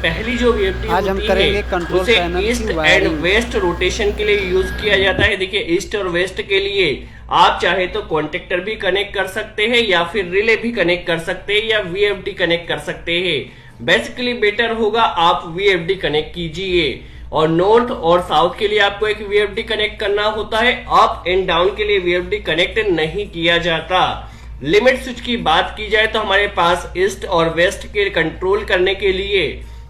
पहली जो वीएफडी आज हम होती करेंगे है कंट्रोल उसे पैनल की east and wiring. West rotation के लिए यूज किया जाता है। देखिए ईस्ट और वेस्ट के लिए आप चाहे तो कॉन्टेक्टर भी कनेक्ट कर सकते हैं या फिर रिले भी कनेक्ट कर सकते हैं या वीएफडी कनेक्ट कर सकते हैं। बेसिकली बेटर होगा आप वीएफडी कनेक्ट कीजिए। और नॉर्थ और साउथ के लिए आपको एक वीएफडी कनेक्ट करना होता है, अप एंड डाउन के लिए वीएफडी कनेक्ट नहीं किया जाता। लिमिट स्विच की बात की जाए तो हमारे पास ईस्ट और वेस्ट के कंट्रोल करने के लिए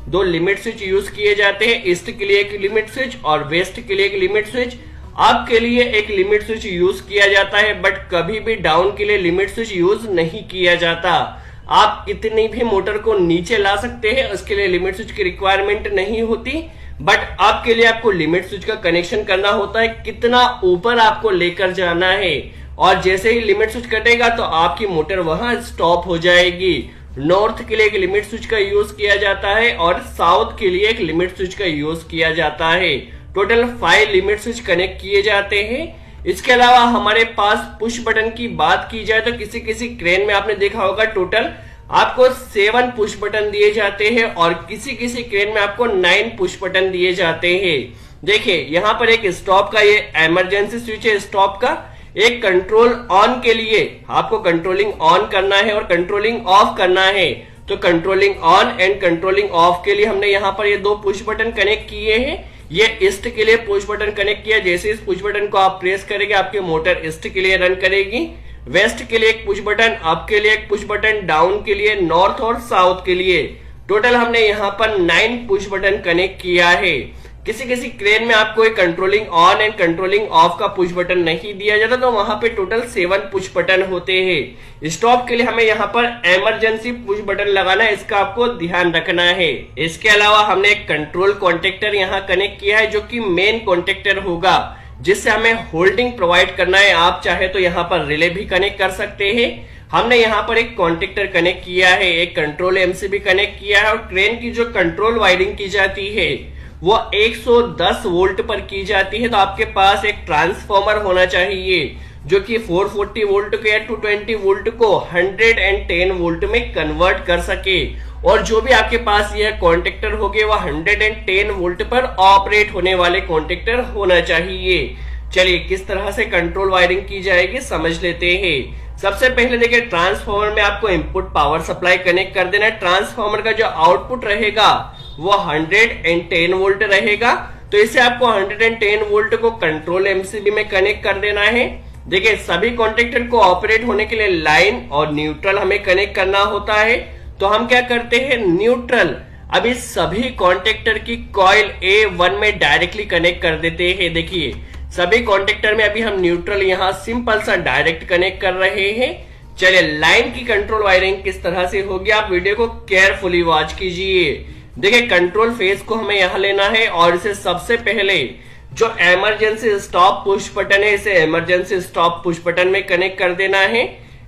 दो लिमिट स्विच यूज किए जाते हैं। ईस्ट के लिए एक लिमिट स्विच और वेस्ट के लिए एक लिमिट स्विच। अप के लिए एक लिमिट स्विच यूज किया जाता है, बट कभी भी डाउन के लिए लिमिट स्विच यूज नहीं किया जाता। आप इतनी भी मोटर को नीचे ला सकते हैं, उसके लिए लिमिट स्विच की रिक्वायरमेंट नहीं होती, बट आपके लिए आपको लिमिट स्विच का कनेक्शन करना होता है, कितना ऊपर आपको लेकर जाना है। और जैसे ही लिमिट स्विच कटेगा तो आपकी मोटर वहां स्टॉप हो जाएगी। नॉर्थ के लिए एक लिमिट स्विच का यूज किया जाता है और साउथ के लिए एक लिमिट स्विच का यूज किया जाता है। टोटल 5 लिमिट स्विच कनेक्ट किए जाते हैं। इसके अलावा हमारे पास पुश बटन की बात की जाए तो किसी किसी क्रेन में आपने देखा होगा टोटल आपको 7 पुश बटन दिए जाते हैं और किसी किसी क्रेन में आपको 9 पुश बटन दिए जाते हैं। देखिए यहाँ पर एक स्टॉप का ये इमरजेंसी स्विच है, स्टॉप का। एक कंट्रोल ऑन के लिए आपको कंट्रोलिंग ऑन करना है और कंट्रोलिंग ऑफ करना है। तो controlling on and controlling of के लिए हमने यहाँ पर ये 2 पुश बटन कनेक्ट किए हैं। ये ईस्ट के लिए पुश बटन कनेक्ट किया, जैसे इस पुश बटन को आप प्रेस करेंगे आपकी मोटर ईस्ट के लिए रन करेगी। वेस्ट के लिए एक पुश बटन, अप के लिए एक पुश बटन, डाउन के लिए, नॉर्थ और साउथ के लिए। टोटल हमने यहाँ पर 9 पुश बटन कनेक्ट किया है। किसी किसी क्रेन में आपको एक controlling on and controlling of का पुश बटन नहीं दिया जाता, तो वहां पे टोटल 7 पुश बटन होते हैं। स्टॉप के लिए हमें यहाँ पर इमरजेंसी पुश बटन लगाना है, इसका आपको ध्यान रखना है। इसके अलावा हमने एक कंट्रोल कॉन्टेक्टर यहाँ कनेक्ट किया है जो कि मेन कॉन्टेक्टर होगा, जिससे हमें होल्डिंग प्रोवाइड करना है। आप चाहे तो यहाँ पर रिले भी कनेक्ट कर सकते हैं। हमने यहाँ पर एक कॉन्टेक्टर कनेक्ट किया है, एक कंट्रोल एमसीबी कनेक्ट किया है और ट्रेन की जो कंट्रोल वायरिंग की जाती है वो 110 वोल्ट पर की जाती है। तो आपके पास एक ट्रांसफॉर्मर होना चाहिए जो कि 440 वोल्ट को या 220 वोल्ट को 110 वोल्ट में कन्वर्ट कर सके। और जो भी आपके पास यह कॉन्टेक्टर होंगे वह 110 वोल्ट पर ऑपरेट होने वाले कॉन्टेक्टर होना चाहिए। चलिए किस तरह से कंट्रोल वायरिंग की जाएगी समझ लेते हैं। सबसे पहले देखिए ट्रांसफॉर्मर में आपको इनपुट पावर सप्लाई कनेक्ट कर देना है। ट्रांसफॉर्मर का जो आउटपुट रहेगा वो 110 वोल्ट रहेगा, तो इसे आपको 110 वोल्ट को कंट्रोल एमसीबी में कनेक्ट कर देना है। देखिए सभी कॉन्टेक्टर को ऑपरेट होने के लिए लाइन और न्यूट्रल हमें कनेक्ट करना होता है। तो हम क्या करते हैं, न्यूट्रल अब इस सभी कॉन्टेक्टर की कॉइल A1 में डायरेक्टली कनेक्ट कर देते हैं। देखिए सभी कॉन्टेक्टर में अभी हम न्यूट्रल यहाँ सिंपल सा डायरेक्ट कनेक्ट कर रहे हैं। चलिए लाइन की कंट्रोल वायरिंग किस तरह से होगी आप वीडियो को केयरफुली वॉच कीजिए। देखिए कंट्रोल फेज को हमें यहाँ लेना है और इसे सबसे पहले जो इमरजेंसी स्टॉप पुश बटन है इसे इमरजेंसी स्टॉप पुश बटन में कनेक्ट कर देना है।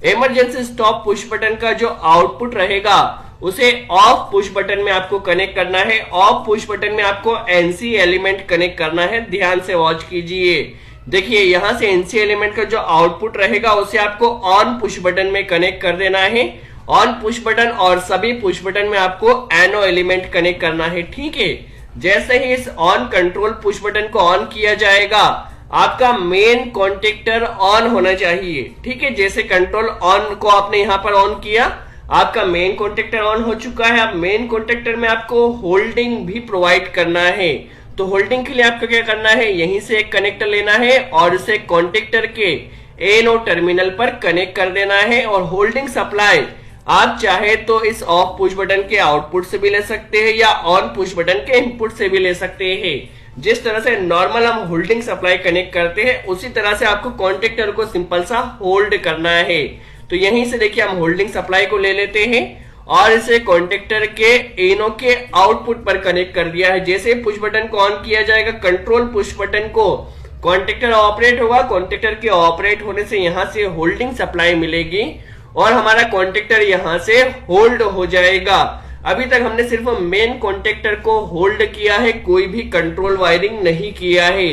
इमरजेंसी स्टॉप पुश बटन का जो आउटपुट रहेगा उसे ऑफ पुश बटन में आपको कनेक्ट करना है। ऑफ पुश बटन में आपको एनसी एलिमेंट कनेक्ट करना है, ध्यान से वॉच कीजिए। देखिए यहां से एनसी एलिमेंट का जो आउटपुट रहेगा उसे आपको ऑन पुश बटन में कनेक्ट कर देना है। ऑन पुश बटन और सभी पुश बटन में आपको एनो एलिमेंट कनेक्ट करना है, ठीक है। जैसे ही इस ऑन कंट्रोल पुश बटन को ऑन किया जाएगा आपका मेन कॉन्टेक्टर ऑन होना चाहिए, ठीक है। जैसे कंट्रोल ऑन को आपने यहाँ पर ऑन किया आपका मेन कॉन्टेक्टर ऑन हो चुका है। अब मेन कॉन्टेक्टर में आपको होल्डिंग भी प्रोवाइड करना है, तो होल्डिंग के लिए आपको क्या करना है, यहीं से एक कनेक्टर लेना है और इसे कॉन्टेक्टर के एनो टर्मिनल पर कनेक्ट कर देना है। और होल्डिंग सप्लाई आप चाहे तो इस ऑफ पुश बटन के आउटपुट से भी ले सकते हैं या ऑन पुश बटन के इनपुट से भी ले सकते हैं। जिस तरह से नॉर्मल हम होल्डिंग सप्लाई कनेक्ट करते हैं उसी तरह से आपको कॉन्टेक्टर को सिंपल सा होल्ड करना है। तो यहीं से देखिए हम होल्डिंग सप्लाई को ले लेते हैं और इसे कॉन्टेक्टर के एनो के आउटपुट पर कनेक्ट कर दिया है। जैसे पुश बटन को ऑन किया जाएगा कंट्रोल पुश बटन को कॉन्टेक्टर ऑपरेट होगा। कॉन्टेक्टर के ऑपरेट होने से यहाँ से होल्डिंग सप्लाई मिलेगी और हमारा कॉन्टेक्टर यहाँ से होल्ड हो जाएगा। अभी तक हमने सिर्फ मेन कॉन्टेक्टर को होल्ड किया है, कोई भी कंट्रोल वायरिंग नहीं किया है,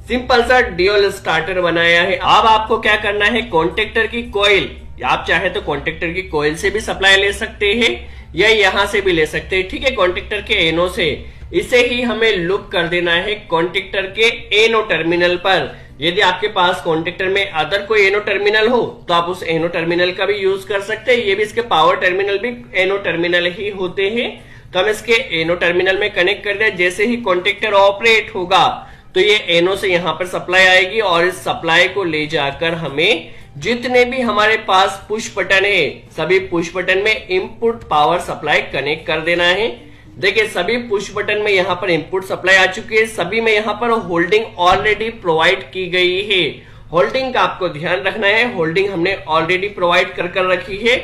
सिंपल सा ड्यूअल स्टार्टर बनाया है। अब आपको क्या करना है, कॉन्टेक्टर की कॉइल आप चाहे तो कॉन्टेक्टर की कॉइल से भी सप्लाई ले सकते हैं या यहां से भी ले सकते हैं, ठीक है, कॉन्टेक्टर के एनो से। इसे ही हमें लूप कर देना है कॉन्टेक्टर के एनो टर्मिनल पर। यदि आपके पास कॉन्टेक्टर में अदर कोई एनो टर्मिनल हो तो आप उस एनो टर्मिनल का भी यूज कर सकते हैं। ये भी इसके पावर टर्मिनल भी एनो टर्मिनल ही होते हैं। तो हम इसके एनो टर्मिनल में कनेक्ट कर दें। जैसे ही कॉन्टेक्टर ऑपरेट होगा तो ये एनो से यहां पर सप्लाई आएगी और इस सप्लाई को ले जाकर हमें जितने भी हमारे पास पुश बटन है सभी पुश बटन में इनपुट पावर सप्लाई कनेक्ट कर देना है। देखिए सभी पुश बटन में यहाँ पर इनपुट सप्लाई आ चुकी है, सभी में यहाँ पर होल्डिंग ऑलरेडी प्रोवाइड की गई है। होल्डिंग का आपको ध्यान रखना है, होल्डिंग हमने ऑलरेडी प्रोवाइड कर रखी है।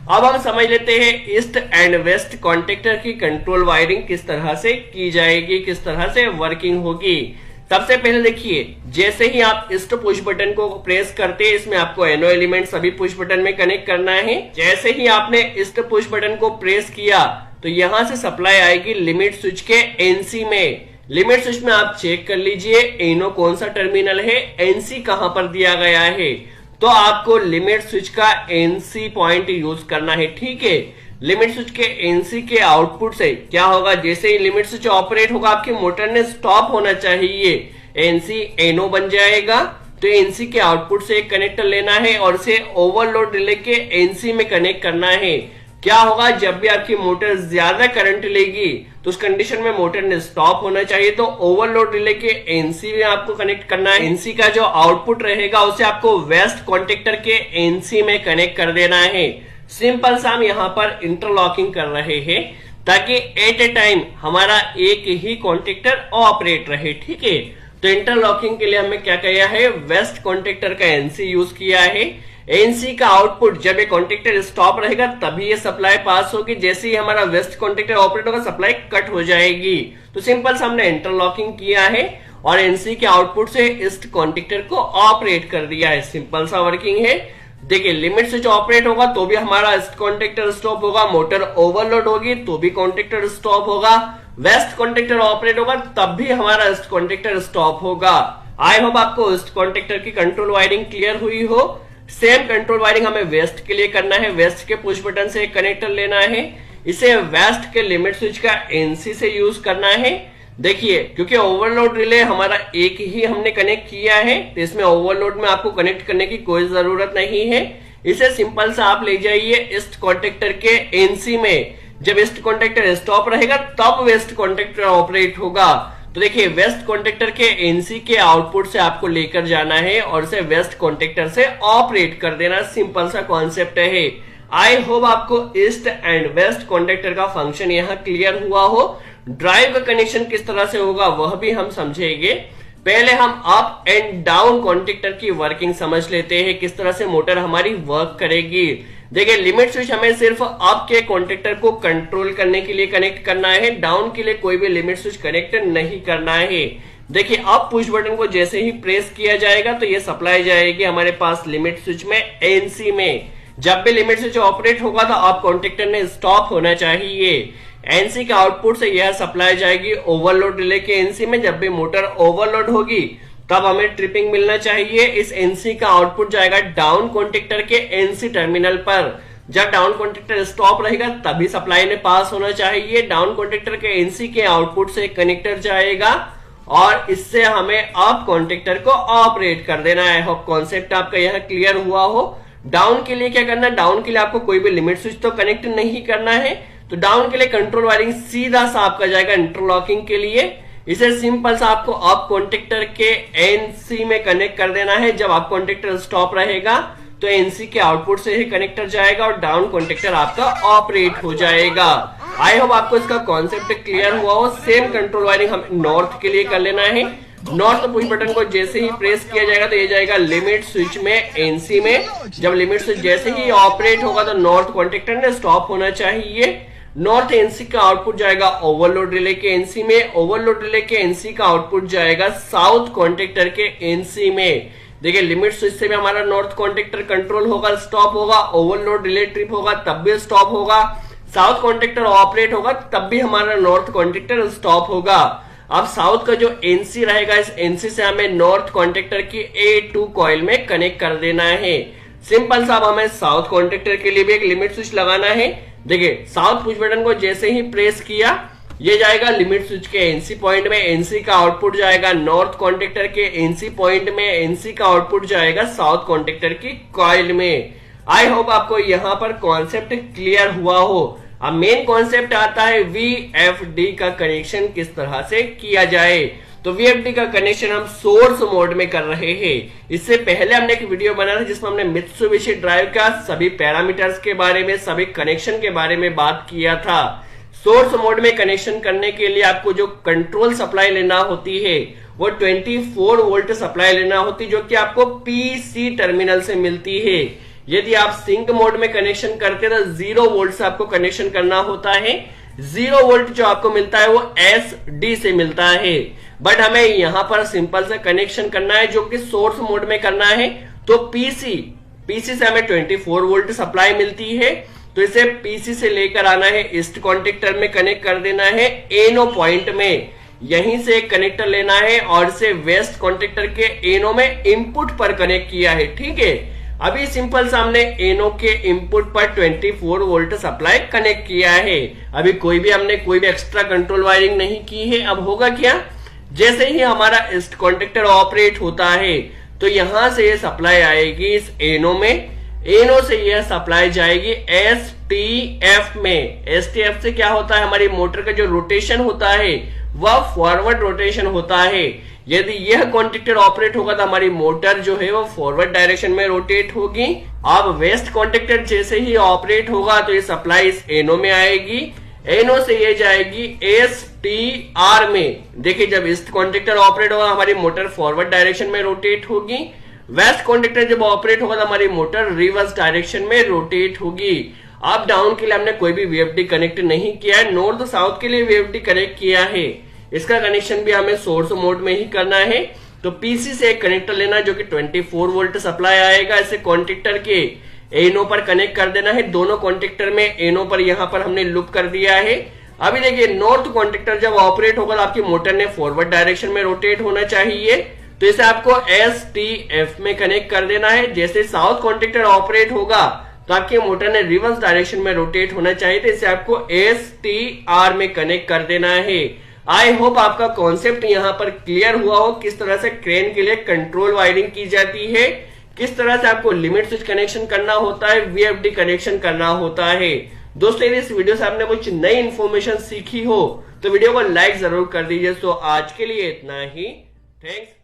अब हम समझ लेते हैं ईस्ट एंड वेस्ट कॉन्टेक्टर की कंट्रोल वायरिंग किस तरह से की जाएगी, किस तरह से वर्किंग होगी। सबसे पहले देखिए, जैसे ही आप ईस्ट पुश बटन को प्रेस करते हैं, इसमें आपको एनो एलिमेंट सभी पुश बटन में कनेक्ट करना है। जैसे ही आपने ईस्ट पुश बटन को प्रेस किया तो यहां से सप्लाई आएगी लिमिट स्विच के एनसी में। लिमिट स्विच में आप चेक कर लीजिए एनो कौन सा टर्मिनल है, एनसी कहां पर दिया गया है। तो आपको लिमिट स्विच का एनसी पॉइंट यूज करना है, ठीक है। लिमिट स्विच के एनसी के आउटपुट से क्या होगा, जैसे ही लिमिट स्विच ऑपरेट होगा आपकी मोटर ने स्टॉप होना चाहिए, एनसी एनो बन जाएगा। तो एनसी के आउटपुट से एक कनेक्टर लेना है और इसे ओवरलोड रिले के एनसी में कनेक्ट करना है। क्या होगा, जब भी आपकी मोटर ज्यादा करंट लेगी तो उस कंडीशन में मोटर ने स्टॉप होना चाहिए। तो ओवरलोड रिले के एनसी में आपको कनेक्ट करना है। एनसी का जो आउटपुट रहेगा उसे आपको वेस्ट कॉन्टेक्टर के एनसी में कनेक्ट कर देना है। सिंपल सा हम यहाँ पर इंटरलॉकिंग कर रहे हैं ताकि एट ए टाइम हमारा एक ही कॉन्टेक्टर ऑपरेट रहे, ठीक है। तो इंटरलॉकिंग के लिए हमें क्या किया है, वेस्ट कॉन्टेक्टर का एनसी यूज किया है। एनसी का आउटपुट जब ये कॉन्टेक्टर स्टॉप रहेगा तभी ये सप्लाई पास होगी, जैसे ही हमारा वेस्ट कॉन्टेक्टर ऑपरेट होगा सप्लाई कट हो जाएगी। तो सिंपल सा हमने इंटरलॉकिंग किया है और एनसी के आउटपुट से ईस्ट कॉन्टेक्टर को ऑपरेट कर दिया है। सिंपल सा वर्किंग है। देखिए लिमिट स्विच ऑपरेट होगा तो भी हमारा ईस्ट कॉन्टेक्टर स्टॉप होगा, मोटर ओवरलोड होगी तो भी कॉन्टेक्टर स्टॉप होगा, वेस्ट कॉन्टेक्टर ऑपरेट होगा तब भी हमारा ईस्ट कॉन्टेक्टर स्टॉप होगा। आई होप आपको ईस्ट कॉन्टेक्टर की कंट्रोल वायरिंग क्लियर हुई हो। सेम कंट्रोल वायरिंग हमें वेस्ट के लिए करना है। वेस्ट के पुश बटन से एक कनेक्टर लेना है, इसे वेस्ट के लिमिट स्विच का एनसी से यूज करना है। देखिए क्योंकि ओवरलोड रिले हमारा एक ही हमने कनेक्ट किया है तो इसमें ओवरलोड में आपको कनेक्ट करने की कोई जरूरत नहीं है। इसे सिंपल सा आप ले जाइए ईस्ट कॉन्टेक्टर के एनसी में। जब ईस्ट कॉन्टेक्टर स्टॉप रहेगा तब वेस्ट कॉन्टेक्टर ऑपरेट होगा। तो देखिए वेस्ट कॉन्टेक्टर के एनसी के आउटपुट से आपको लेकर जाना है और इसे वेस्ट कॉन्टेक्टर से ऑपरेट कर देना। सिंपल सा कॉन्सेप्ट है। आई होप आपको ईस्ट एंड वेस्ट कॉन्टेक्टर का फंक्शन यहाँ क्लियर हुआ हो। ड्राइव का कनेक्शन किस तरह से होगा वह भी हम समझेंगे। पहले हम अप एंड डाउन कॉन्टेक्टर की वर्किंग समझ लेते हैं, किस तरह से मोटर हमारी वर्क करेगी। देखिए लिमिट स्विच हमें सिर्फ अप के कॉन्टेक्टर को कंट्रोल करने के लिए कनेक्ट करना है, डाउन के लिए कोई भी लिमिट स्विच कनेक्ट नहीं करना है। देखिए अप पुश बटन को जैसे ही प्रेस किया जाएगा तो ये सप्लाई जाएगी हमारे पास लिमिट स्विच में एनसी में। जब भी लिमिट स्विच ऑपरेट होगा तो अप कॉन्टेक्टर ने स्टॉप होना चाहिए। एनसी का आउटपुट से यह सप्लाई जाएगी ओवरलोड रिले के एनसी में। जब भी मोटर ओवरलोड होगी तब हमें ट्रिपिंग मिलना चाहिए। इस एनसी का आउटपुट जाएगा डाउन कॉन्टेक्टर के एनसी टर्मिनल पर। जब डाउन कॉन्टेक्टर स्टॉप रहेगा तभी सप्लाई ने पास होना चाहिए। डाउन कॉन्टेक्टर के एनसी के आउटपुट से कनेक्टर जाएगा और इससे हमें अप कॉन्टेक्टर को ऑपरेट कर देना है। होप कॉन्सेप्ट आपका यह क्लियर हुआ हो। डाउन के लिए क्या करना है, डाउन के लिए आपको कोई भी लिमिट स्विच तो कनेक्ट नहीं करना है। तो डाउन के लिए कंट्रोल वायरिंग सीधा सा आपका जाएगा इंटरलॉकिंग के लिए। इसे सिंपल सा आपको अप कॉन्टेक्टर के एनसी में कनेक्ट कर देना है। जब अप कॉन्टेक्टर स्टॉप रहेगा तो एनसी के आउटपुट से ही कनेक्टर जाएगा और डाउन कॉन्टेक्टर आपका ऑपरेट हो जाएगा। आई होप आपको इसका कॉन्सेप्ट क्लियर हुआ हो। सेम कंट्रोल वायरिंग हम नॉर्थ के लिए कर लेना है। नॉर्थ पुश बटन को जैसे ही प्रेस किया जाएगा तो ये जाएगा लिमिट स्विच में एनसी में। जब लिमिट स्विच जैसे ही ऑपरेट होगा तो नॉर्थ कॉन्टेक्टर ने स्टॉप होना चाहिए। नॉर्थ एनसी का आउटपुट जाएगा ओवरलोड रिले के एनसी में। ओवरलोड रिले के एनसी का आउटपुट जाएगा साउथ कॉन्टेक्टर के एनसी में। देखिए लिमिट स्विच से भी हमारा नॉर्थ कॉन्टेक्टर कंट्रोल होगा, स्टॉप होगा। ओवरलोड रिले ट्रिप होगा तब भी स्टॉप होगा। साउथ कॉन्टेक्टर ऑपरेट होगा तब भी हमारा नॉर्थ कॉन्टेक्टर स्टॉप होगा। अब साउथ का जो एनसी रहेगा इस एनसी से हमें नॉर्थ कॉन्टेक्टर की A2 कॉइल में कनेक्ट कर देना है। सिंपल सा अब हमें साउथ कॉन्टेक्टर के लिए भी एक लिमिट स्विच लगाना है। देखिए साउथ पुश बटन को जैसे ही प्रेस किया, ये जाएगा लिमिट स्विच के एनसी पॉइंट में, एनसी का आउटपुट जाएगा नॉर्थ कॉन्टेक्टर के एनसी पॉइंट में, एनसी का आउटपुट जाएगा साउथ कॉन्टेक्टर की कॉइल में। आई होप आपको यहां पर कॉन्सेप्ट क्लियर हुआ हो। अब मेन कॉन्सेप्ट आता है VFD का कनेक्शन किस तरह से किया जाए। तो VFD का कनेक्शन हम सोर्स मोड में कर रहे हैं। इससे पहले हमने एक वीडियो बनाया था जिसमें हमने मित्सुबिशी ड्राइव का सभी पैरामीटर्स के बारे में, सभी कनेक्शन के बारे में बात किया था। सोर्स मोड में कनेक्शन करने के लिए आपको जो कंट्रोल सप्लाई लेना होती है वो 24 वोल्ट सप्लाई लेना होती है, जो कि आपको PC टर्मिनल से मिलती है। यदि आप सिंक मोड में कनेक्शन करते हैं तो 0 वोल्ट से आपको कनेक्शन करना होता है। 0 वोल्ट जो आपको मिलता है वो SD से मिलता है। बट हमें यहां पर सिंपल से कनेक्शन करना है जो कि सोर्स मोड में करना है। तो PC से हमें 24 वोल्ट सप्लाई मिलती है, तो इसे PC से लेकर आना है ईस्ट कॉन्टेक्टर में कनेक्ट कर देना है एनो पॉइंट में। यहीं से एक कनेक्टर लेना है और इसे वेस्ट कॉन्टेक्टर के एनो में इनपुट पर कनेक्ट किया है। ठीक है, अभी सिंपल से हमने एनो के इनपुट पर 24 वोल्ट सप्लाई कनेक्ट किया है। अभी हमने कोई भी एक्स्ट्रा कंट्रोल वायरिंग नहीं की है। अब होगा क्या, जैसे ही हमारा ईस्ट कॉन्टेक्टर ऑपरेट होता है तो यहां से ये सप्लाई आएगी इस एनो में, एनो से यह सप्लाई जाएगी STF में। STF से क्या होता है, हमारी मोटर का जो रोटेशन होता है वह फॉरवर्ड रोटेशन होता है। यदि यह कॉन्टेक्टर ऑपरेट होगा तो हमारी मोटर जो है वो फॉरवर्ड डायरेक्शन में रोटेट होगी। अब वेस्ट कॉन्टेक्टर जैसे ही ऑपरेट होगा तो ये सप्लाई इस एनो में आएगी, एनो से ये जाएगी STR में। देखिए जब ईस्ट कॉन्टेक्टर ऑपरेट होगा हमारी मोटर फॉरवर्ड डायरेक्शन में रोटेट होगी, वेस्ट कॉन्टेक्टर जब ऑपरेट होगा तो हमारी मोटर रिवर्स डायरेक्शन में रोटेट होगी। अप डाउन के लिए हमने कोई भी VFD कनेक्ट नहीं किया है, नॉर्थ साउथ के लिए VFD कनेक्ट किया है। इसका कनेक्शन भी हमें सोर्स मोड में ही करना है। तो PC से एक कनेक्टर लेना जो कि 24 वोल्ट सप्लाई आएगा, इसे कॉन्टेक्टर के एनो पर कनेक्ट कर देना है। दोनों कॉन्टेक्टर में एनो पर यहां पर हमने लूप कर दिया है। अभी देखिए नॉर्थ कॉन्टेक्टर जब ऑपरेट होगा तो आपकी मोटर ने फॉरवर्ड डायरेक्शन में रोटेट होना चाहिए, तो इसे आपको STF में कनेक्ट कर देना है। जैसे साउथ कॉन्टेक्टर ऑपरेट होगा तो आपकी मोटर ने रिवर्स डायरेक्शन में रोटेट होना चाहिए, तो इसे आपको STR में कनेक्ट कर देना है। आई होप आपका कॉन्सेप्ट यहां पर क्लियर हुआ हो, किस तरह से क्रेन के लिए कंट्रोल वायरिंग की जाती है, किस तरह से आपको लिमिट स्विच कनेक्शन करना होता है, VFD कनेक्शन करना होता है। दोस्तों यदि इस वीडियो से आपने कुछ नई इन्फॉर्मेशन सीखी हो तो वीडियो को लाइक जरूर कर दीजिए। तो आज के लिए इतना ही, थैंक्स।